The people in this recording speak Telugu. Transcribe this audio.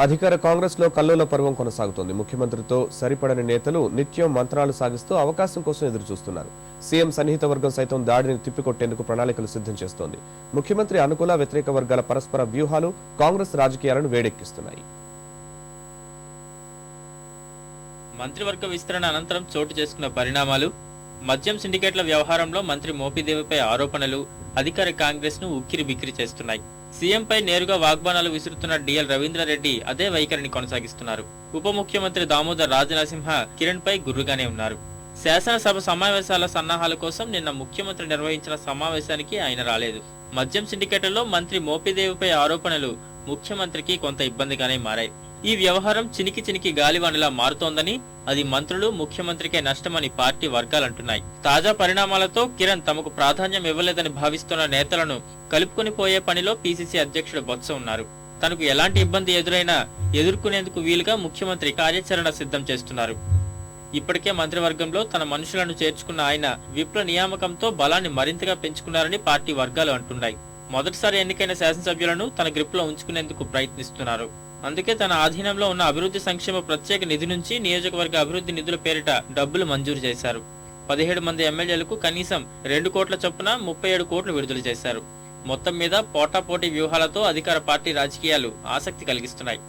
అధికార కాంగ్రెస్ లో కల్లోల పర్వం కొనసాగుతోంది. ముఖ్యమంత్రితో సరిపడని నేతలు నిత్యం మంత్రాలు సాగిస్తూ అవకాశం కోసం ఎదురుచూస్తున్నారు. సీఎం సన్నిహిత వర్గం సైతం దాడిని తిప్పికొట్టేందుకు ప్రణాళికలు సిద్ధం చేస్తోంది. ముఖ్యమంత్రి అనుకూల వ్యతిరేక వర్గాల పరస్పర వ్యూహాలు కాంగ్రెస్ రాజకీయాలను వేడెక్కిస్తున్నాయి. మంత్రివర్గ విస్తరణ అనంతరం చోటు చేసుకున్న పరిణామాలు, మద్యం సిండికేట్ల వ్యవహారంలో మంత్రి మోపిదేవిపై ఆరోపణలు అధికార కాంగ్రెస్ ను ఉక్కిరి బిక్కిరి చేస్తున్నాయి. సీఎంపై నేరుగా వాగ్బానాలు విసురుతున్న డిఎల్ రవీంద్రారెడ్డి అదే వైఖరిని కొనసాగిస్తున్నారు. ఉప ముఖ్యమంత్రి దామోదర్ రాజనరసింహ కిరణ్ పై గుర్రుగానే ఉన్నారు. శాసనసభ సమావేశాల సన్నాహాల కోసం నిన్న ముఖ్యమంత్రి నిర్వహించిన సమావేశానికి ఆయన రాలేదు. మద్యం సిండికేట్లలో మంత్రి మోపిదేవిపై ఆరోపణలు ముఖ్యమంత్రికి కొంత ఇబ్బందిగానే మారాయి. ఈ వ్యవహారం చినికి గాలివానిలా మారుతోందని, అది మంత్రులు ముఖ్యమంత్రికే నష్టమని పార్టీ వర్గాలంటున్నాయి. తాజా పరిణామాలతో కిరణ్ తమకు ప్రాధాన్యం ఇవ్వలేదని భావిస్తున్న నేతలను కలుపుకొని పోయే పనిలో పీసీసీ అధ్యక్షుడు బొత్స ఉన్నారు. తనకు ఎలాంటి ఇబ్బంది ఎదురైనా ఎదుర్కొనేందుకు వీలుగా ముఖ్యమంత్రి కార్యాచరణ సిద్ధం చేస్తున్నారు. ఇప్పటికే మంత్రివర్గంలో తన మనుషులను చేర్చుకున్న ఆయన విప్ల నియామకంతో బలాన్ని మరింతగా పెంచుకున్నారని పార్టీ వర్గాలు అంటున్నాయి. మొదటిసారి ఎన్నికైన శాసనసభ్యులను తన గ్రిప్లో ఉంచుకునేందుకు ప్రయత్నిస్తున్నారు. అందుకే తన ఆధీనంలో ఉన్న అభివృద్ధి సంక్షేమ ప్రత్యేక నిధి నుంచి నియోజకవర్గ అభివృద్ధి నిధుల పేరిట డబ్బులు మంజూరు చేశారు. 17 మంది ఎమ్మెల్యేలకు కనీసం 2 కోట్ల చొప్పున 37 కోట్లు విడుదల చేశారు. మొత్తం మీద పోటాపోటీ వ్యూహాలతో అధికార పార్టీ రాజకీయాలు ఆసక్తి కలిగిస్తున్నాయి.